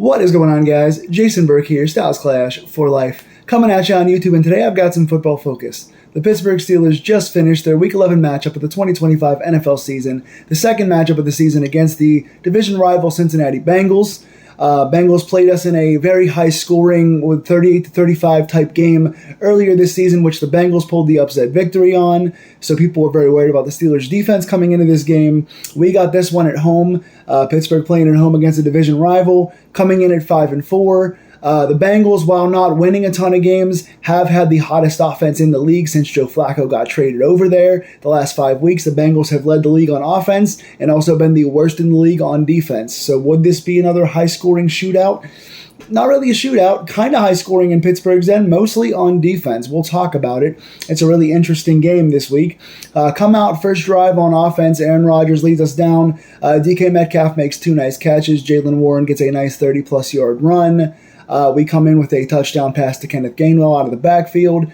What is going on, guys? Jason Burke here, Styles Clash for Life, coming at you on YouTube, and today I've got some football focus. The Pittsburgh Steelers just finished their Week 11 matchup of the 2025 NFL season, the second matchup of the season against the division rival Cincinnati Bengals. Bengals played us in a very high-scoring, with 38-35 type game earlier this season, which the Bengals pulled the upset victory on. So people were very worried about the Steelers' defense coming into this game. We got this one at home. Pittsburgh playing at home against a division rival, coming in at 5-4. The Bengals, while not winning a ton of games, have had the hottest offense in the league since Joe Flacco got traded over there. The last 5 weeks, the Bengals have led the league on offense and also been the worst in the league on defense. So would this be another high-scoring shootout? Not really a shootout, kind of high-scoring in Pittsburgh's end, mostly on defense. We'll talk about it. It's a really interesting game this week. Come out, first drive on offense. Aaron Rodgers leads us down. DK Metcalf makes two nice catches. Jaylen Warren gets a nice 30-plus yard run. We come in with a touchdown pass to Kenneth Gainwell out of the backfield.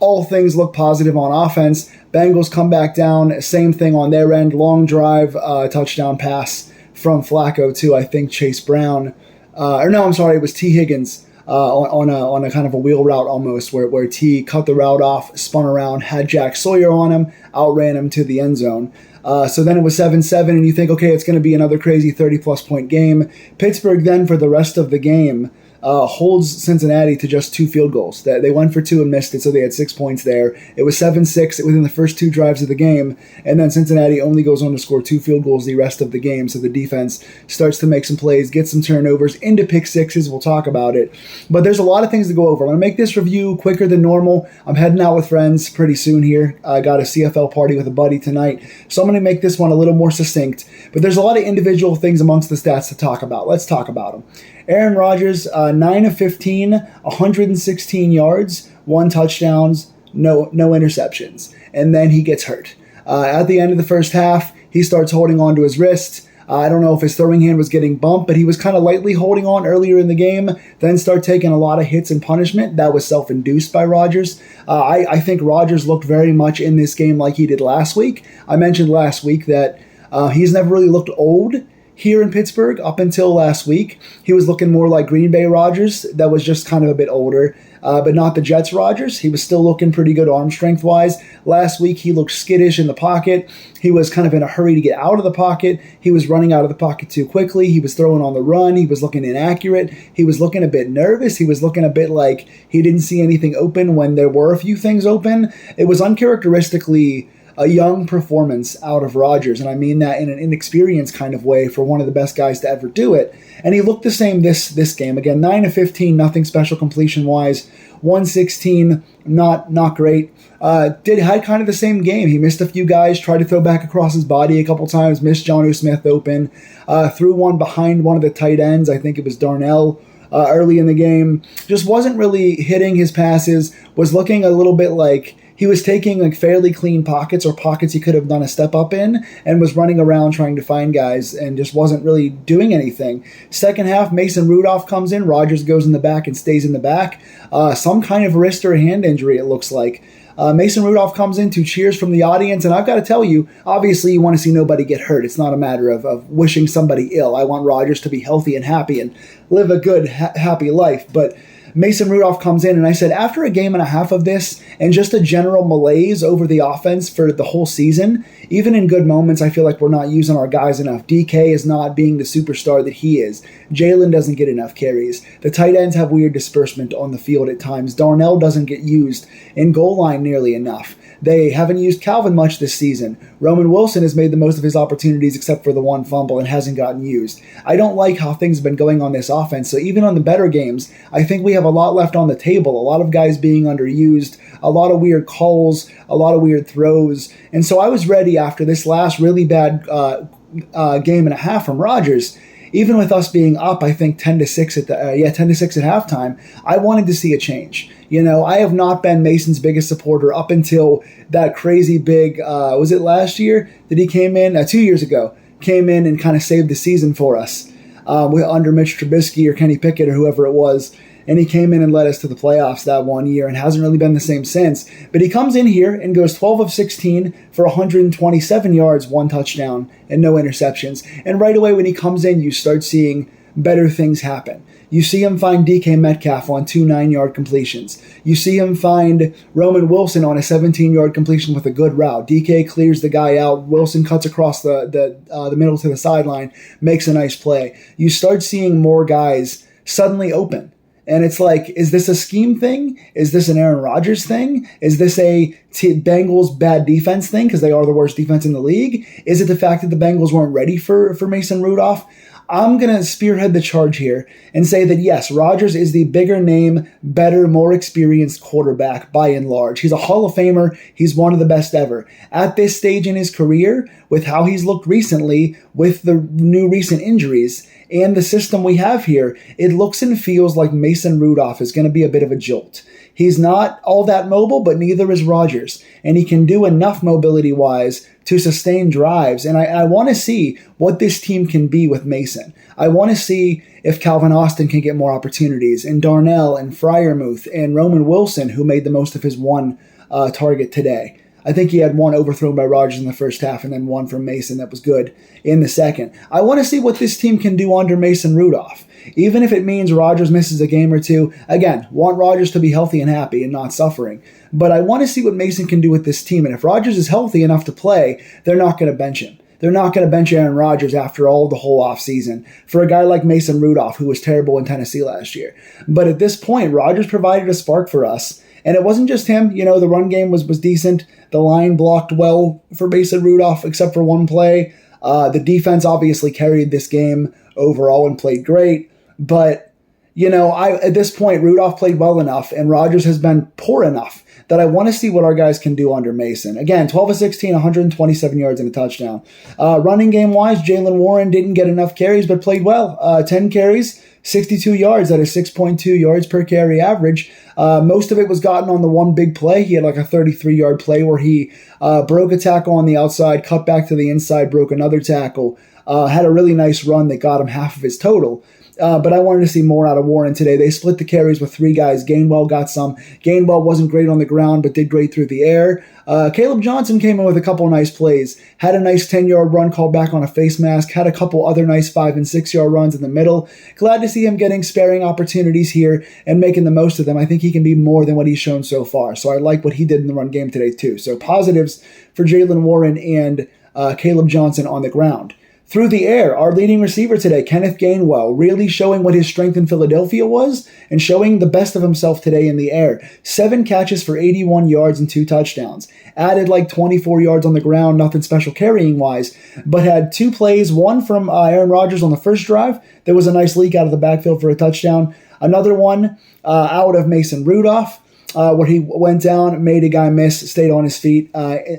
All things look positive on offense. Bengals come back down. Same thing on their end. Long drive, touchdown pass from Flacco to, I think, Chase Brown. It was T. Higgins on a kind of a wheel route almost, where T cut the route off, spun around, had Jack Sawyer on him, outran him to the end zone. So then it was 7-7, and you think, okay, it's going to be another crazy 30-plus point game. Pittsburgh then, for the rest of the game, holds Cincinnati to just 2 field goals. They went for 2 and missed it, so they had 6 points there. It was 7-6 within the first 2 drives of the game, and then Cincinnati only goes on to score 2 field goals the rest of the game, so the defense starts to make some plays, get some turnovers into pick sixes. We'll talk about it. But there's a lot of things to go over. I'm going to make this review quicker than normal. I'm heading out with friends pretty soon here. I got a CFL party with a buddy tonight, so I'm going to make this one a little more succinct. But there's a lot of individual things amongst the stats to talk about. Let's talk about them. Aaron Rodgers, 9 of 15, 116 yards, 1 touchdowns, no interceptions. And then he gets hurt. At the end of the first half, he starts holding on to his wrist. I don't know if his throwing hand was getting bumped, but he was kind of lightly holding on earlier in the game, then start taking a lot of hits and punishment. That was self-induced by Rodgers. I think Rodgers looked very much in this game like he did last week. I mentioned last week that he's never really looked old here in Pittsburgh up until last week. He was looking more like Green Bay Rodgers. That was just kind of a bit older, but not the Jets Rodgers. He was still looking pretty good arm strength-wise. Last week, he looked skittish in the pocket. He was kind of in a hurry to get out of the pocket. He was running out of the pocket too quickly. He was throwing on the run. He was looking inaccurate. He was looking a bit nervous. He was looking a bit like he didn't see anything open when there were a few things open. It was uncharacteristically a young performance out of Rodgers, and I mean that in an inexperienced kind of way for one of the best guys to ever do it. And he looked the same this game. Again, 9 of 15, nothing special completion-wise. 116, not great. Had kind of the same game. He missed a few guys, tried to throw back across his body a couple times, missed Jonnu Smith open, threw one behind one of the tight ends. I think it was Darnell. Early in the game, just wasn't really hitting his passes, was looking a little bit like he was taking like fairly clean pockets or pockets he could have done a step up in and was running around trying to find guys and just wasn't really doing anything. Second half, Mason Rudolph comes in. Rodgers goes in the back and stays in the back. Some kind of wrist or hand injury, it looks like. Mason Rudolph comes in to cheers from the audience, and I've got to tell you, obviously you want to see nobody get hurt. It's not a matter of wishing somebody ill. I want Rodgers to be healthy and happy and live a good, happy life, but Mason Rudolph comes in, and I said, after a game and a half of this and just a general malaise over the offense for the whole season, even in good moments, I feel like we're not using our guys enough. DK is not being the superstar that he is. Jalen doesn't get enough carries. The tight ends have weird disbursement on the field at times. Darnell doesn't get used in goal line nearly enough. They haven't used Calvin much this season. Roman Wilson has made the most of his opportunities except for the one fumble and hasn't gotten used. I don't like how things have been going on this offense, so even on the better games, I think we have a lot left on the table. A lot of guys being underused, a lot of weird calls, a lot of weird throws. And so I was ready after this last really bad game and a half from Rodgers. Even with us being up, I think 10-6 at 10-6 at halftime, I wanted to see a change. You know, I have not been Mason's biggest supporter up until that crazy big, was it last year that he came in? 2 years ago, came in and kind of saved the season for us under Mitch Trubisky or Kenny Pickett or whoever it was. And he came in and led us to the playoffs that one year and hasn't really been the same since. But he comes in here and goes 12 of 16 for 127 yards, 1 touchdown, and no interceptions. And right away when he comes in, you start seeing better things happen. You see him find DK Metcalf on 2 9-yard completions. You see him find Roman Wilson on a 17-yard completion with a good route. DK clears the guy out. Wilson cuts across the middle to the sideline, makes a nice play. You start seeing more guys suddenly open. And it's like, is this a scheme thing? Is this an Aaron Rodgers thing? Is this a Bengals bad defense thing because they are the worst defense in the league? Is it the fact that the Bengals weren't ready for Mason Rudolph? I'm going to spearhead the charge here and say that, yes, Rodgers is the bigger name, better, more experienced quarterback by and large. He's a Hall of Famer. He's one of the best ever. At this stage in his career, with how he's looked recently, with the new recent injuries, and the system we have here, it looks and feels like Mason Rudolph is going to be a bit of a jolt. He's not all that mobile, but neither is Rodgers. And he can do enough mobility-wise to sustain drives. And I want to see what this team can be with Mason. I want to see if Calvin Austin can get more opportunities, and Darnell and Freiermuth and Roman Wilson, who made the most of his one target today. I think he had one overthrown by Rodgers in the first half and then one from Mason that was good in the second. I want to see what this team can do under Mason Rudolph. Even if it means Rodgers misses a game or two, again, want Rodgers to be healthy and happy and not suffering. But I want to see what Mason can do with this team. And if Rodgers is healthy enough to play, they're not going to bench him. They're not going to bench Aaron Rodgers after all the whole offseason for a guy like Mason Rudolph, who was terrible in Tennessee last year. But at this point, Rodgers provided a spark for us. And it wasn't just him. You know, the run game was decent. The line blocked well for Mason Rudolph, except for one play. The defense obviously carried this game overall and played great. But, you know, at this point, Rudolph played well enough, and Rodgers has been poor enough that I want to see what our guys can do under Mason. Again, 12 of 16, 127 yards and a touchdown. Running game-wise, Jaylen Warren didn't get enough carries, but played well. 10 carries, 62 yards. That is 6.2 yards per carry average. Most of it was gotten on the one big play. He had like a 33-yard play where he broke a tackle on the outside, cut back to the inside, broke another tackle, had a really nice run that got him half of his total. But I wanted to see more out of Warren today. They split the carries with 3 guys. Gainwell got some. Gainwell wasn't great on the ground, but did great through the air. Caleb Johnson came in with a couple of nice plays. Had a nice 10-yard run called back on a face mask. Had a couple other nice 5- and 6-yard runs in the middle. Glad to see him getting sparing opportunities here and making the most of them. I think he can be more than what he's shown so far. So I like what he did in the run game today too. So positives for Jaylen Warren and Caleb Johnson on the ground. Through the air, our leading receiver today, Kenneth Gainwell, really showing what his strength in Philadelphia was and showing the best of himself today in the air. 7 catches for 81 yards and 2 touchdowns. Added like 24 yards on the ground, nothing special carrying-wise, but had 2 plays, one from Aaron Rodgers on the first drive. There was a nice leak out of the backfield for a touchdown. Another one out of Mason Rudolph, where he went down, made a guy miss, stayed on his feet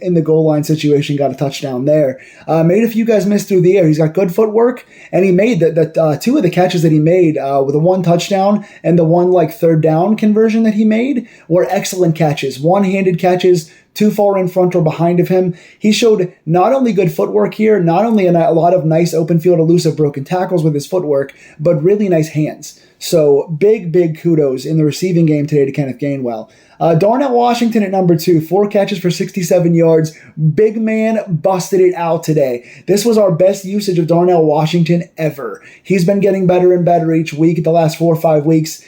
in the goal line situation, got a touchdown there. Made a few guys miss through the air. He's got good footwork, and he made 2 of the catches that he made with the 1 touchdown and the 1 third down conversion that he made were excellent catches. One-handed catches, too far in front or behind of him. He showed not only good footwork here, not only a lot of nice open field elusive broken tackles with his footwork, but really nice hands. So big kudos in the receiving game today to Kenneth Gainwell. Darnell Washington at number 2, 4 catches for 67 yards. Big man busted it out today. This was our best usage of Darnell Washington ever. He's been getting better and better each week the last 4 or 5 weeks.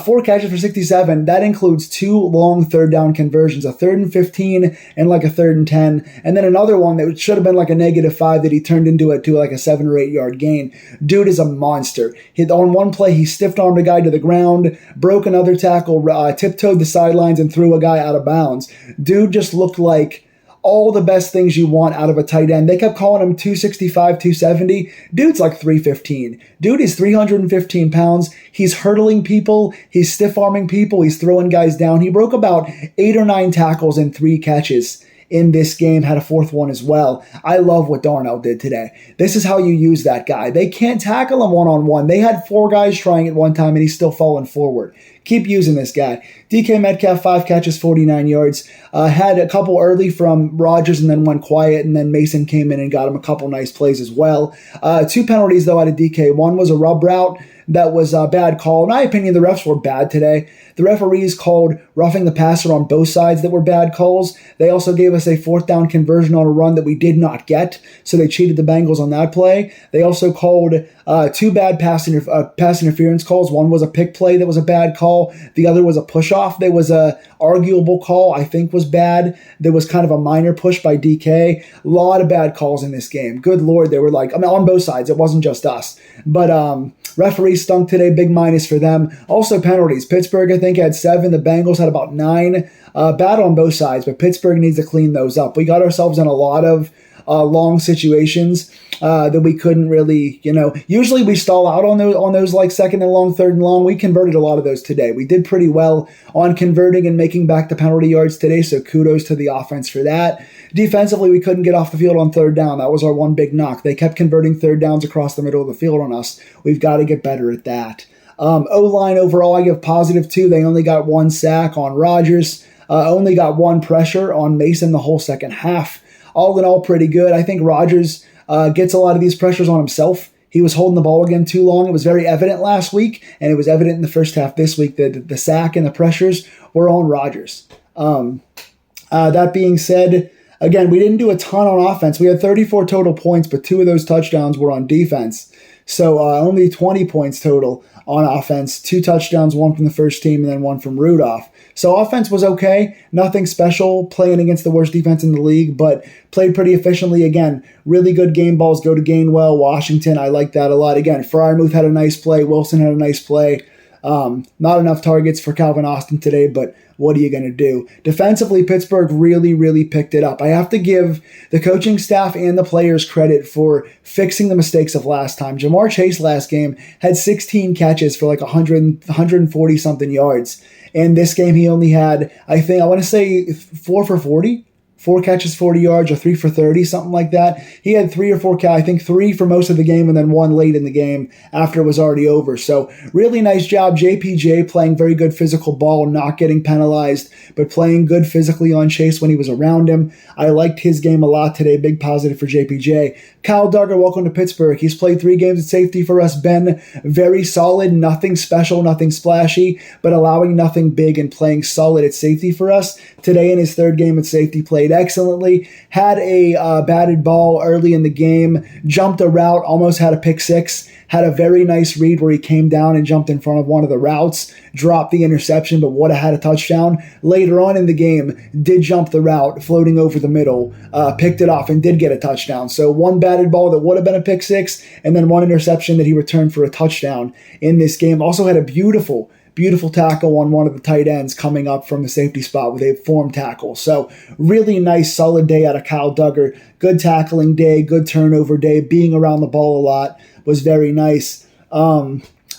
4 catches for 67. That includes 2 long third down conversions, a 3rd and 15 and like a 3rd and 10, and then another one that should have been like a -5 that he turned into like a 7 or 8 yard gain. Dude is a monster. On one play, he stiff armed a guy to the ground, broke another tackle, tiptoed the sidelines, and threw a guy out of bounds. Dude just looked like all the best things you want out of a tight end. They kept calling him 265, 270. Dude's like 315. Dude is 315 pounds. He's hurdling people. He's stiff-arming people. He's throwing guys down. He broke about 8 or 9 tackles and 3 catches in this game, had a 4th one as well. I love what Darnell did today. This is how you use that guy. They can't tackle him one-on-one. They had 4 guys trying at one time, and he's still falling forward. keep using this guy. DK Metcalf, 5 catches, 49 yards. Had a couple early from Rodgers and then went quiet, and then Mason came in and got him a couple nice plays as well. 2 penalties, though, out of DK. One was a rub route that was a bad call. In my opinion, the refs were bad today. The referees called roughing the passer on both sides that were bad calls. They also gave us a 4th down conversion on a run that we did not get, so they cheated the Bengals on that play. They also called 2 bad pass interference calls. One was a pick play that was a bad call. The other was a push-off. There was a arguable call I think was bad. There was kind of a minor push by DK. A lot of bad calls in this game. Good Lord, they were on both sides. It wasn't just us. But referees stunk today, big minus for them. Also penalties. Pittsburgh, I think, had 7. The Bengals had about 9. Bad on both sides, but Pittsburgh needs to clean those up. We got ourselves in a lot of long situations that we couldn't really, usually we stall out on those like 2nd and long, 3rd and long. We converted a lot of those today. We did pretty well on converting and making back the penalty yards today, so kudos to the offense for that. Defensively, we couldn't get off the field on 3rd down. That was our one big knock. They kept converting 3rd downs across the middle of the field on us. We've got to get better at that. O-line overall, I give +2. They only got 1 sack on Rodgers. Only got 1 pressure on Mason the whole second half. All in all, pretty good. I think Rodgers gets a lot of these pressures on himself. He was holding the ball again too long. It was very evident last week, and it was evident in the first half this week that the sack and the pressures were on Rodgers. That being said, again, we didn't do a ton on offense. We had 34 total points, but 2 of those touchdowns were on defense. So only 20 points total on offense. 2 touchdowns, 1 from the first team, and then 1 from Rudolph. So offense was okay. Nothing special playing against the worst defense in the league, but played pretty efficiently. Again, really good game balls go to Gainwell. Washington, I like that a lot. Again, Freiermuth had a nice play. Wilson had a nice play. Not enough targets for Calvin Austin today, but what are you going to do? Defensively, Pittsburgh really, really picked it up. I have to give the coaching staff and the players credit for fixing the mistakes of last time. Jamar Chase last game had 16 catches for like 140-something yards. In this game, he only had, I want to say 4 for 40. 4 catches, 40 yards, or 3 for 30, something like that. He had 3 or 4 I think 3 for most of the game, and then 1 late in the game after it was already over. So really nice job. JPJ playing very good physical ball, not getting penalized, but playing good physically on Chase when he was around him. I liked his game a lot today. Big positive for JPJ. Kyle Duggar, welcome to Pittsburgh. He's played 3 games at safety for us. Been very solid, nothing special, nothing splashy, but allowing nothing big and playing solid at safety for us. Today in his 3rd game at safety, played excellently. Had a batted ball early in the game, jumped a route, almost had a pick 6. Had a very nice read where he came down and jumped in front of one of the routes, dropped the interception, but would have had a touchdown. Later on in the game, did jump the route, floating over the middle, picked it off, and did get a touchdown. So 1 batted ball that would have been a pick 6, and then 1 interception that he returned for a touchdown in this game. Also had a beautiful tackle on one of the tight ends coming up from the safety spot with a form tackle. So really nice, solid day out of Kyle Duggar. Good tackling day, good turnover day, being around the ball a lot was very nice.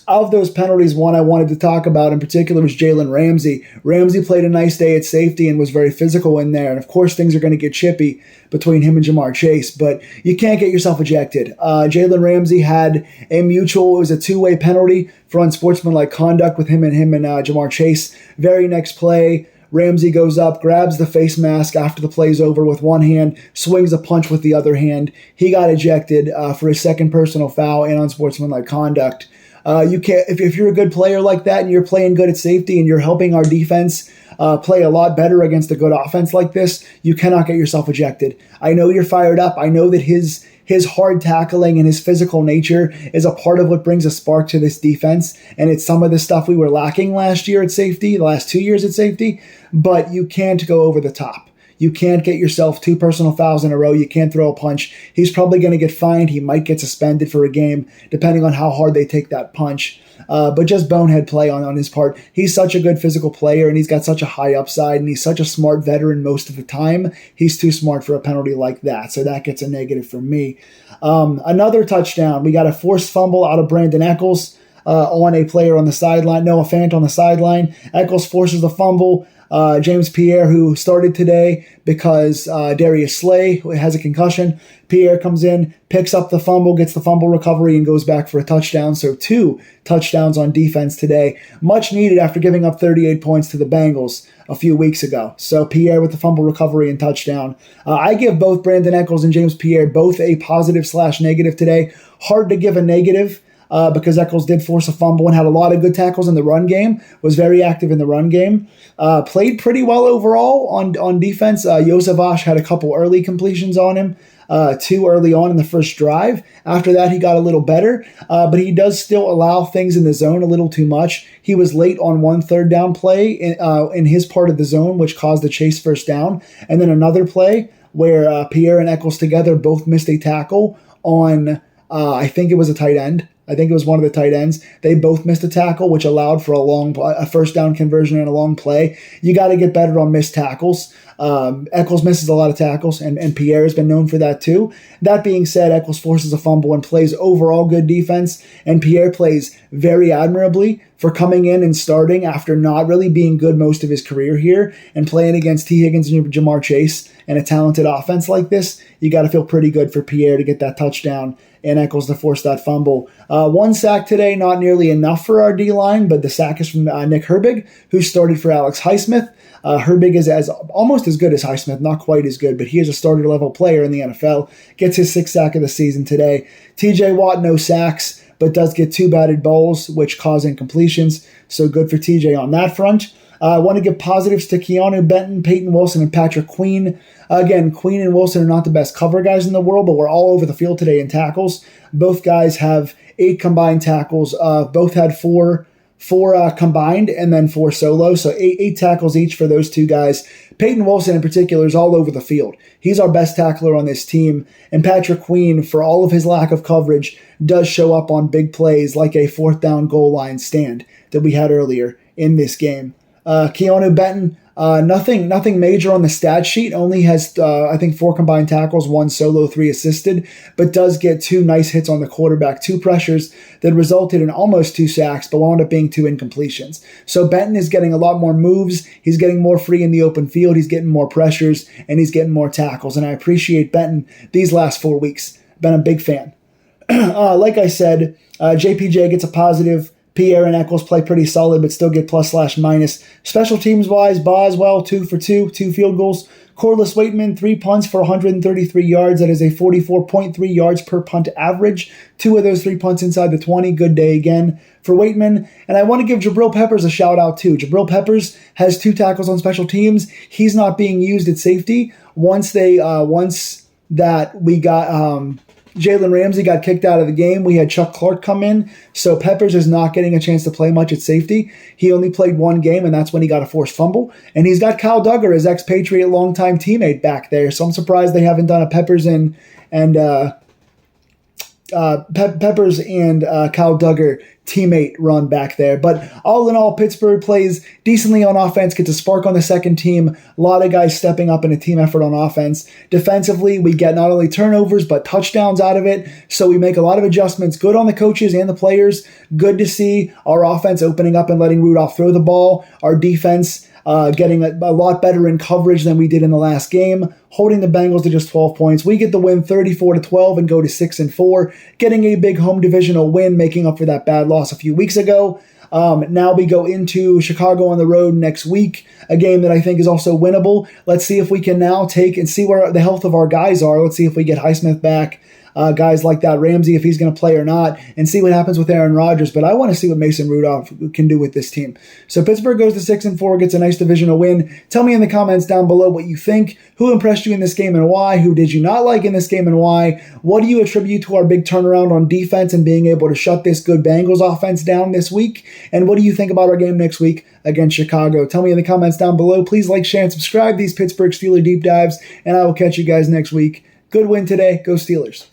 Of those penalties, one I wanted to talk about in particular was Jalen Ramsey. Ramsey played a nice day at safety and was very physical in there. And of course, things are going to get chippy between him and Jamar Chase, but you can't get yourself ejected. Jalen Ramsey had it was a 2-way penalty for unsportsmanlike conduct with him and Jamar Chase. Very next play, Ramsey goes up, grabs the face mask after the play's over with one hand, swings a punch with the other hand. He got ejected for his 2nd personal foul and unsportsmanlike conduct. You can't if you're a good player like that and you're playing good at safety and you're helping our defense play a lot better against a good offense like this, you cannot get yourself ejected. I know you're fired up. I know that his hard tackling and his physical nature is a part of what brings a spark to this defense, and it's some of the stuff we were lacking last year at safety, the last 2 years at safety, but you can't go over the top. You can't get yourself 2 personal fouls in a row. You can't throw a punch. He's probably going to get fined. He might get suspended for a game, depending on how hard they take that punch. But just bonehead play on his part. He's such a good physical player, and he's got such a high upside, and he's such a smart veteran most of the time. He's too smart for a penalty like that, so that gets a negative from me. Another touchdown. We got a forced fumble out of Brandon Eccles on a player on the sideline. Noah Fant on the sideline. Eccles forces the fumble. James Pierre, who started today because Darius Slay has a concussion. Pierre comes in, picks up the fumble, gets the fumble recovery, and goes back for a touchdown. So 2 touchdowns on defense today. Much needed after giving up 38 points to the Bengals a few weeks ago. So Pierre with the fumble recovery and touchdown. I give both Brandon Echols and James Pierre both a positive/negative today. Hard to give a negative because Echols did force a fumble and had a lot of good tackles in the run game, was very active in the run game. Played pretty well overall on defense. Joseph Ash had a couple early completions on him. 2 early on in the first drive. After that, he got a little better, but he does still allow things in the zone a little too much. He was late on 1 third down play in his part of the zone, which caused the Chase first down, and then another play where Pierre and Echols together both missed a tackle on, I think it was a tight end. I think it was one of the tight ends. They both missed a tackle, which allowed for a first down conversion and a long play. You got to get better on missed tackles. Echols misses a lot of tackles, and Pierre has been known for that too. That being said, Echols forces a fumble and plays overall good defense, and Pierre plays very admirably for coming in and starting after not really being good most of his career here and playing against T. Higgins and Jamar Chase and a talented offense like this. You got to feel pretty good for Pierre to get that touchdown and Echols to force that fumble. 1 sack today, not nearly enough for our D-line, but the sack is from Nick Herbig, who started for Alex Highsmith. Herbig is almost as good as Highsmith, not quite as good, but he is a starter-level player in the NFL. Gets his 6th sack of the season today. TJ Watt, no sacks, but does get 2 batted balls, which cause incompletions, so good for TJ on that front. I want to give positives to Keanu Benton, Peyton Wilson, and Patrick Queen. Again, Queen and Wilson are not the best cover guys in the world, but we're all over the field today in tackles. Both guys have 8 combined tackles. Both had four combined and then 4 solo, so eight tackles each for those 2 guys. Peyton Wilson in particular is all over the field. He's our best tackler on this team, and Patrick Queen, for all of his lack of coverage, does show up on big plays like a 4th down goal line stand that we had earlier in this game. Keanu Benton, nothing major on the stat sheet, only has, I think, 4 combined tackles, 1 solo, 3 assisted, but does get 2 nice hits on the quarterback, 2 pressures that resulted in almost 2 sacks, but wound up being 2 incompletions. So Benton is getting a lot more moves, he's getting more free in the open field, he's getting more pressures, and he's getting more tackles, and I appreciate Benton these last 4 weeks. Been a big fan. Like I said, JPJ gets a positive. Pierre and Echols play pretty solid, but still get plus/minus. Special teams wise, Boswell 2 for 2, 2 field goals. Corliss Waitman 3 punts for 133 yards. That is a 44.3 yards per punt average. 2 of those 3 punts inside the 20. Good day again for Waitman. And I want to give Jabril Peppers a shout out too. Jabril Peppers has 2 tackles on special teams. He's not being used at safety. Once that we got Jalen Ramsey got kicked out of the game, we had Chuck Clark come in, so Peppers is not getting a chance to play much at safety. He only played 1 game, and that's when he got a forced fumble. And he's got Kyle Duggar, his ex-Patriot longtime teammate, back there, so I'm surprised they haven't done a Peppers and Kyle Duggar teammate run back there. But all in all, Pittsburgh plays decently on offense, gets a spark on the second team. A lot of guys stepping up in a team effort on offense. Defensively, we get not only turnovers, but touchdowns out of it. So we make a lot of adjustments. Good on the coaches and the players. Good to see our offense opening up and letting Rudolph throw the ball. Our defense getting a lot better in coverage than we did in the last game, holding the Bengals to just 12 points. We get the win 34-12 and go to 6-4, getting a big home divisional win, making up for that bad loss a few weeks ago. Now we go into Chicago on the road next week, a game that I think is also winnable. Let's see if we can now take and see where the health of our guys are. Let's see if we get Highsmith back. Guys like that, Ramsey, if he's going to play or not, and see what happens with Aaron Rodgers. But I want to see what Mason Rudolph can do with this team. So Pittsburgh goes to 6-4, gets a nice divisional win. Tell me in the comments down below what you think. Who impressed you in this game and why? Who did you not like in this game and why? What do you attribute to our big turnaround on defense and being able to shut this good Bengals offense down this week? And what do you think about our game next week against Chicago? Tell me in the comments down below. Please like, share, and subscribe these Pittsburgh Steelers deep dives, and I will catch you guys next week. Good win today. Go Steelers.